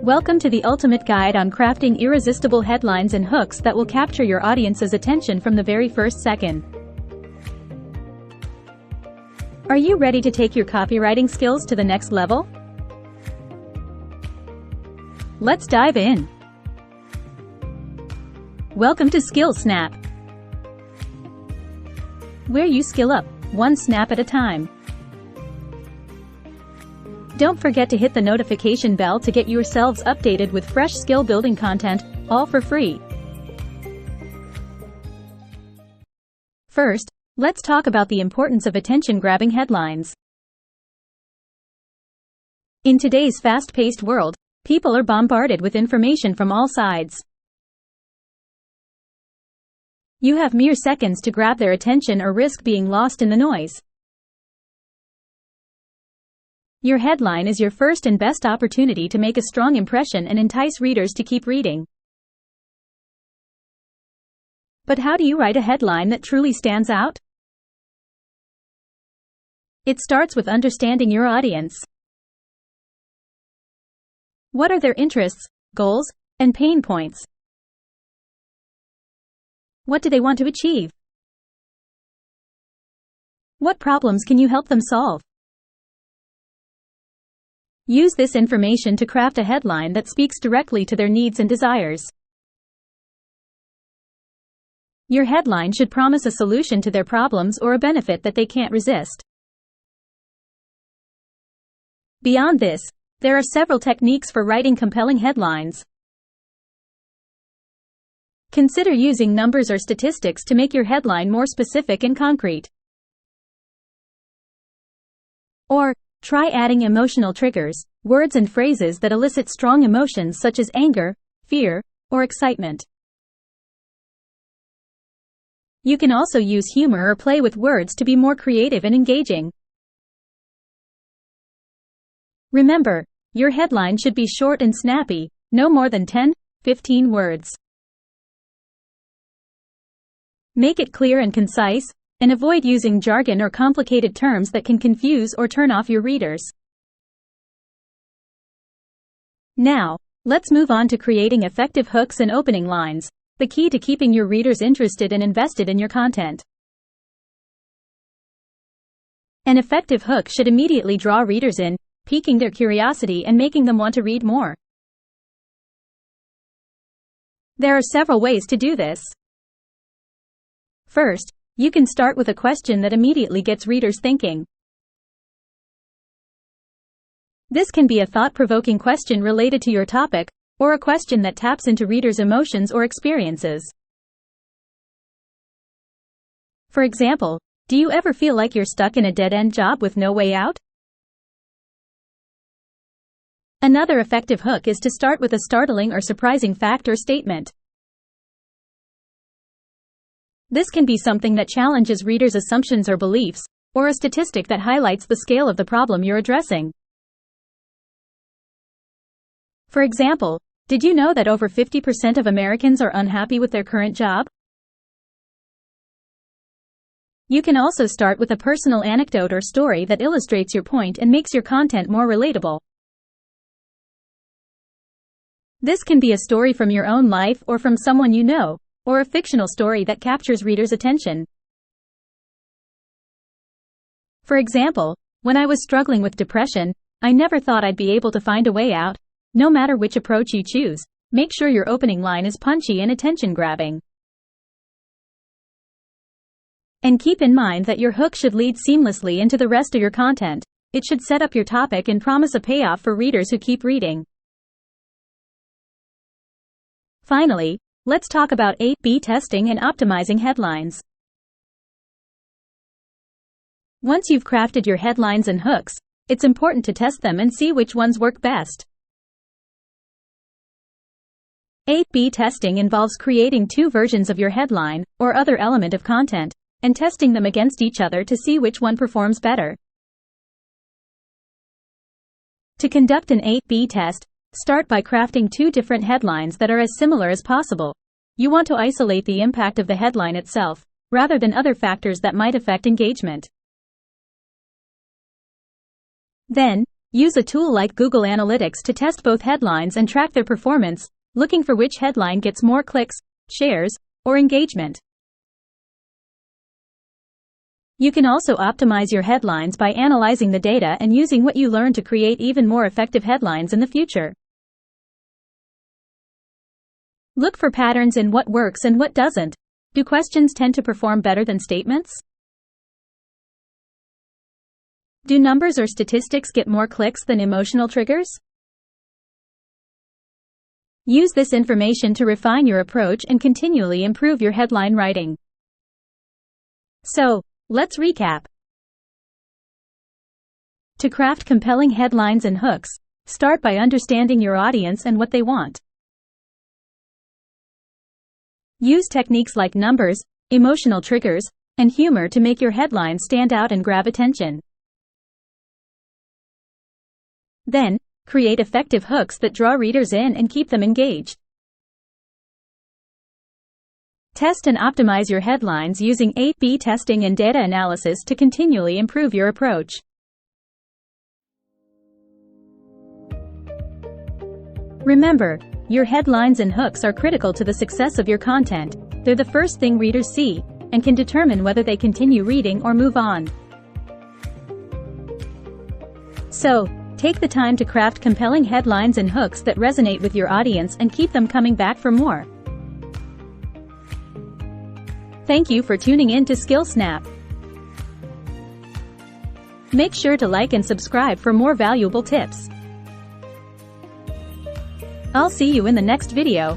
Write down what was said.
Welcome to the ultimate guide on crafting irresistible headlines and hooks that will capture your audience's attention from the very first second. Are you ready to take your copywriting skills to the next level? Let's dive in. Welcome to Skill Snap, where you skill up, one snap at a time. Don't forget to hit the notification bell to get yourselves updated with fresh skill-building content, all for free. First, let's talk about the importance of attention-grabbing headlines. In today's fast-paced world, people are bombarded with information from all sides. You have mere seconds to grab their attention or risk being lost in the noise. Your headline is your first and best opportunity to make a strong impression and entice readers to keep reading. But how do you write a headline that truly stands out? It starts with understanding your audience. What are their interests, goals, and pain points? What do they want to achieve? What problems can you help them solve? Use this information to craft a headline that speaks directly to their needs and desires. Your headline should promise a solution to their problems or a benefit that they can't resist. Beyond this, there are several techniques for writing compelling headlines. Consider using numbers or statistics to make your headline more specific and concrete. Or, try adding emotional triggers, words and phrases that elicit strong emotions such as anger, fear, or excitement. You can also use humor or play with words to be more creative and engaging. Remember, your headline should be short and snappy, no more than 10-15 words. Make it clear and concise, and avoid using jargon or complicated terms that can confuse or turn off your readers. Now, let's move on to creating effective hooks and opening lines, the key to keeping your readers interested and invested in your content. An effective hook should immediately draw readers in, piquing their curiosity and making them want to read more. There are several ways to do this. First, you can start with a question that immediately gets readers thinking. This can be a thought-provoking question related to your topic, or a question that taps into readers' emotions or experiences. For example, do you ever feel like you're stuck in a dead-end job with no way out? Another effective hook is to start with a startling or surprising fact or statement. This can be something that challenges readers' assumptions or beliefs, or a statistic that highlights the scale of the problem you're addressing. For example, did you know that over 50% of Americans are unhappy with their current job? You can also start with a personal anecdote or story that illustrates your point and makes your content more relatable. This can be a story from your own life or from someone you know, or a fictional story that captures readers' attention. For example, when I was struggling with depression, I never thought I'd be able to find a way out. No matter which approach you choose, make sure your opening line is punchy and attention-grabbing. And keep in mind that your hook should lead seamlessly into the rest of your content. It should set up your topic and promise a payoff for readers who keep reading. Finally, let's talk about A/B testing and optimizing headlines. Once you've crafted your headlines and hooks, it's important to test them and see which ones work best. A/B testing involves creating two versions of your headline, or other element of content, and testing them against each other to see which one performs better. To conduct an A/B test, start by crafting two different headlines that are as similar as possible. You want to isolate the impact of the headline itself, rather than other factors that might affect engagement. Then, Use a tool like Google Analytics to test both headlines and track their performance, looking for which headline gets more clicks, shares, or engagement. You can also optimize your headlines by analyzing the data and using what you learn to create even more effective headlines in the future. Look for patterns in what works and what doesn't. Do questions tend to perform better than statements? Do numbers or statistics get more clicks than emotional triggers? Use this information to refine your approach and continually improve your headline writing. So, let's recap. To craft compelling headlines and hooks, start by understanding your audience and what they want. Use techniques like numbers, emotional triggers, and humor to make your headlines stand out and grab attention. Then, create effective hooks that draw readers in and keep them engaged. Test and optimize your headlines using A/B testing and data analysis to continually improve your approach. Remember, your headlines and hooks are critical to the success of your content. They're the first thing readers see, and can determine whether they continue reading or move on. So, take the time to craft compelling headlines and hooks that resonate with your audience and keep them coming back for more. Thank you for tuning in to SkillSnap. Make sure to like and subscribe for more valuable tips. I'll see you in the next video.